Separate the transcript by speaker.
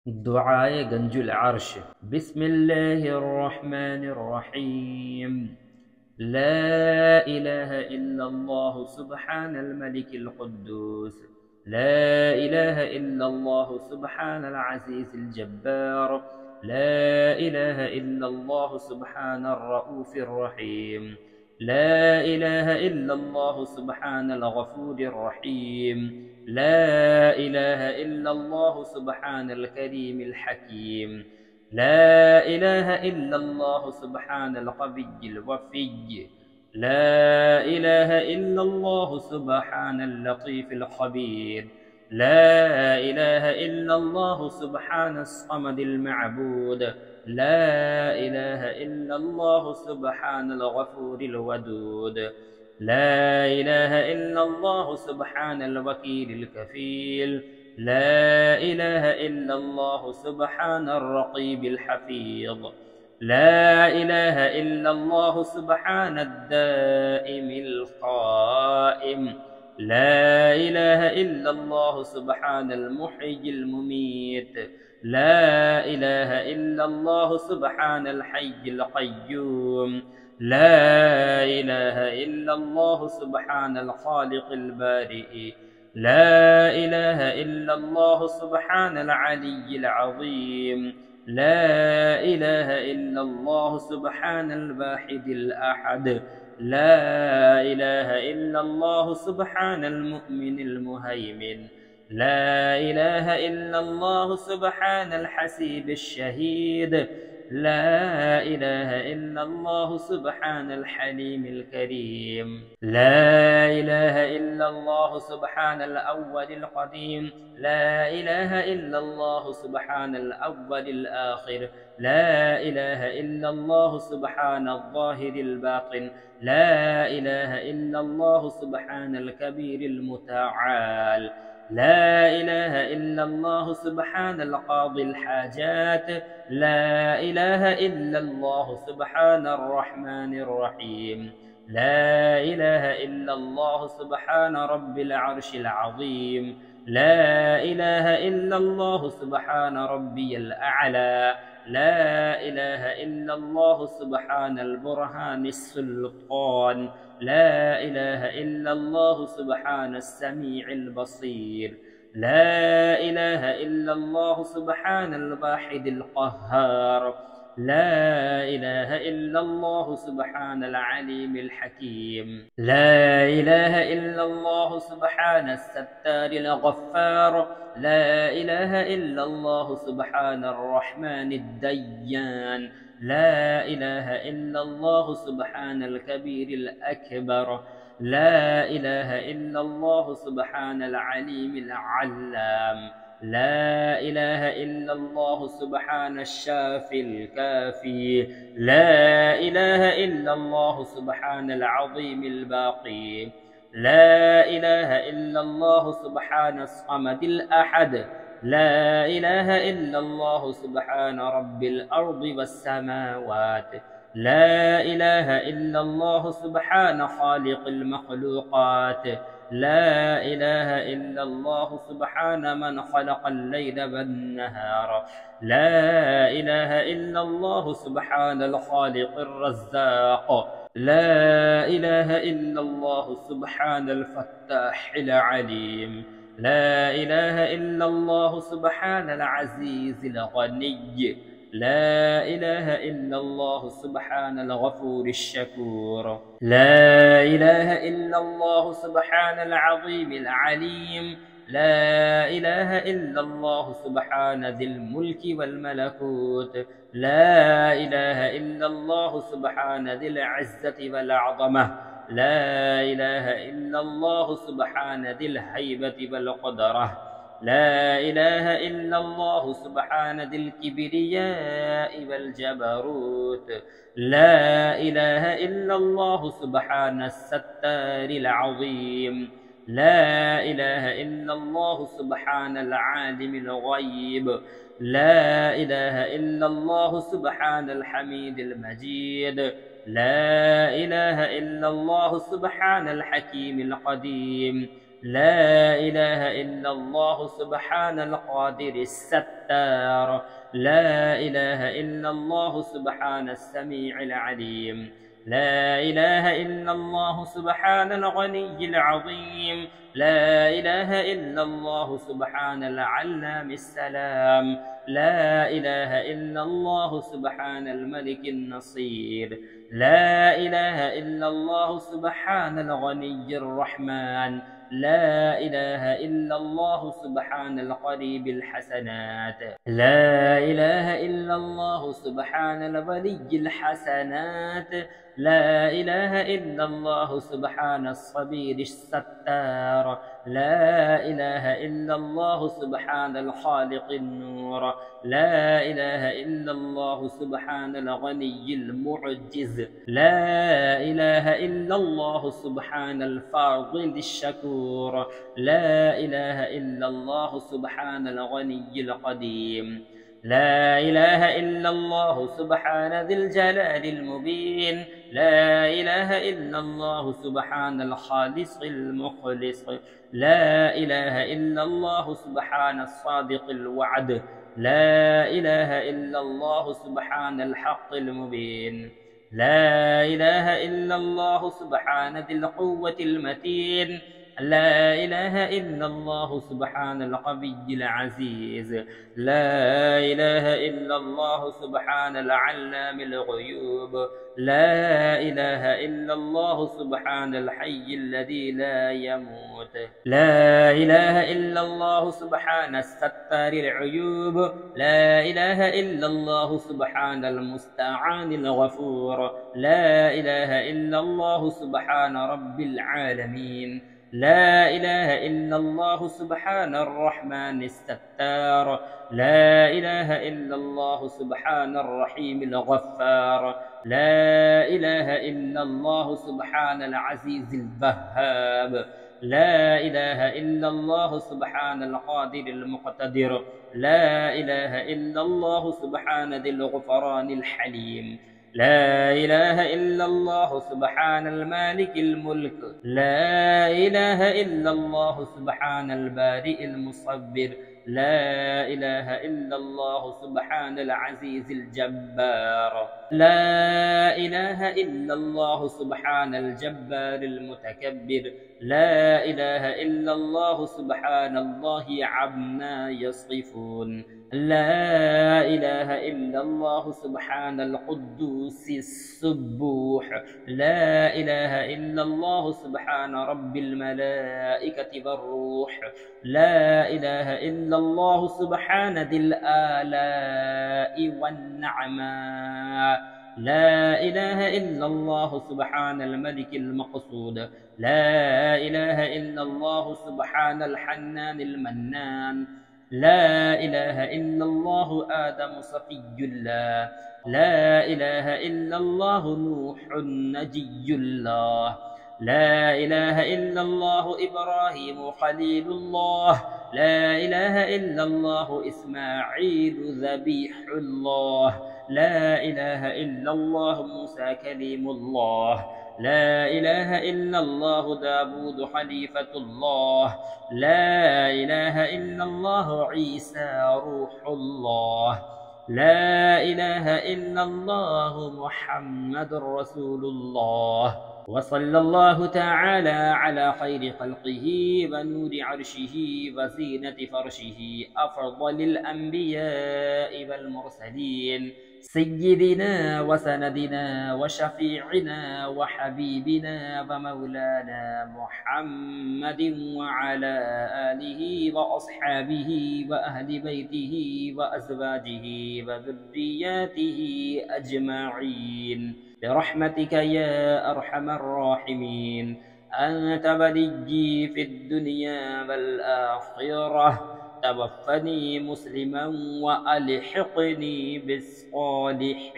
Speaker 1: دعاء گنج العرش. بسم الله الرحمن الرحيم. لا إله إلا الله سبحان الملك القدوس. لا إله إلا الله سبحان العزيز الجبار. لا إله إلا الله سبحان الرؤوف الرحيم. لا إله إلا الله سبحان الغفور الرحيم. لا إله إلا الله سبحان الكريم الحكيم. لا إله إلا الله سبحان القوي الوفي. لا إله إلا الله سبحان اللطيف الخبير. لا إله إلا الله سبحان الصمد المعبود. لا إله إلا الله سبحان الغفور الودود. لا إله إلا الله سبحان الوكيل الكفيل. لا إله إلا الله سبحان الرقيب الحفيظ. لا إله إلا الله سبحان الدائم القائم. لا إله إلا الله سبحان المحيي المميت. لا إله إلا الله سبحان الحي القيوم. لا إله إلا الله سبحان الخالق البارئ. لا إله إلا الله سبحان العلي العظيم. لا إله إلا الله سبحان الواحد الأحد. لا إله إلا الله سبحان المؤمن المهيمن. لا إله إلا الله سبحان الحسيب الشهيد. لا إله إلا الله سبحان الحليم الكريم. لا إله إلا الله سبحان الأول القديم. لا إله إلا الله سبحان الأول الآخر. لا إله إلا الله سبحان الظاهر الباطن. لا إله إلا الله سبحان الكبير المتعال. لا إله إلا الله سبحان القاضي الحاجات. لا إله إلا الله سبحان الرحمن الرحيم. لا إله إلا الله سبحان رب العرش العظيم. لا إله إلا الله سبحان ربي الأعلى. لا إله إلا الله سبحان البرهان السلطان. لا إله إلا الله سبحان السميع البصير. لا إله إلا الله سبحان الواحد القهار. لا إله إلا الله سبحان العليم الحكيم. لا إله إلا الله سبحان الستار الغفار. لا إله إلا الله سبحان الرحمن الديان. لا إله إلا الله سبحان الكبير الأكبر. لا إله إلا الله سبحان العليم العلام. لا إله إلا الله سبحان الشافي الكافي. لا إله إلا الله سبحان العظيم الباقي. لا إله إلا الله سبحان الصمد الأحد. لا إله إلا الله سبحان رب الأرض والسماوات. لا إله إلا الله سبحان خالق المخلوقات. لا إله إلا الله سبحان من خلق الليل والنهار. لا إله إلا الله سبحان الخالق الرزاق. لا إله إلا الله سبحان الفتاح العليم. لا إله إلا الله سبحان العزيز الغني. لا إله إلا الله سبحان الغفور الشكور. لا إله إلا الله سبحان العظيم العليم. لا إله إلا الله سبحان ذي الملك والملكوت. لا إله إلا الله سبحان ذي العزة والعظمة. لا إله إلا الله سبحان ذي الهيبة والقدرة. لا إله إلا الله سبحان ذي الكبرياء والجبروت. لا إله إلا الله سبحان الستار العظيم. لا إله إلا الله سبحان العالم الغيب. لا إله إلا الله سبحان الحميد المجيد. لا إله إلا الله سبحان الحكيم القديم. لا إله إلا الله سبحان القادر الستار. لا إله إلا الله سبحان السميع العليم. لا إله إلا الله سبحان الغني العظيم. لا إله إلا الله سبحان العلام السلام. لا إله إلا الله سبحان الملك النصير. لا إله إلا الله سبحان الغني الرحمن. لا إله إلا الله سبحان القريب الحسنات. لا إله إلا الله سبحان الولي الحسنات. لا إله إلا الله سبحان الصبير الستار. لا إله إلا الله سبحان الخالق النور. لا إله إلا الله سبحان الغني المعجز. لا إله إلا الله سبحان الفاضل الشكور. لا إله إلا الله سبحان الغني القديم. لا إله إلا الله سبحان ذي الجلال المبين. لا إله إلا الله سبحان الخالص المخلص. لا إله إلا الله سبحان الصادق الوعد. لا إله إلا الله سبحان الحق المبين. لا إله إلا الله سبحان ذي القوة المتين. لا إله إلا الله سبحان القوي العزيز. لا إله إلا الله سبحان العلام الغيوب. لا إله إلا الله سبحان الحي الذي لا يموت. لا إله إلا الله سبحان الستار العيوب. لا إله إلا الله سبحان المستعان الغفور. لا إله إلا الله سبحان رب العالمين. لا إله إلا الله سبحان الرحمن الستار. لا إله إلا الله سبحان الرحيم الغفار. لا إله إلا الله سبحان العزيز الوهاب. لا إله إلا الله سبحان القادر المقتدر. لا إله إلا الله سبحان ذي الغفران الحليم. لا إله إلا الله سبحان المالك الملك. لا إله إلا الله سبحان البارئ المصبر. لا إله إلا الله سبحان العزيز الجبار. لا إله إلا الله سبحان الجبار المتكبر. لا إله إلا الله سبحان الله عما يصفون. لا إله إلا الله سبحان القدوس السبوح. لا إله إلا الله سبحان رب الملائكة والروح. لا إله إلا الله سبحان ذي الآلاء والنعماء. لا إله إلا الله سبحان الملك المقصود. لا إله إلا الله سبحان الحنان المنان. لا إله إلا الله آدم صفي الله. لا إله إلا الله نوح نجي الله. لا إله إلا الله إبراهيم خليل الله. لا إله إلا الله إسماعيل ذبيح الله. لا إله إلا الله موسى كليم الله. لا إله إلا الله داود خليفة الله. لا إله إلا الله عيسى روح الله. لا إله إلا الله محمد رسول الله. وصلى الله تعالى على خير خلقه ونور عرشه وزينة فرشه أفضل الأنبياء والمرسلين سيدنا وسندنا وشفيعنا وحبيبنا ومولانا محمد وعلى آله وأصحابه وأهل بيته وأزواجه وذرياته أجمعين برحمتك يا أرحم الراحمين. أنت وليي في الدنيا والآخرة. توفني مسلما وألحقني بالصالحين.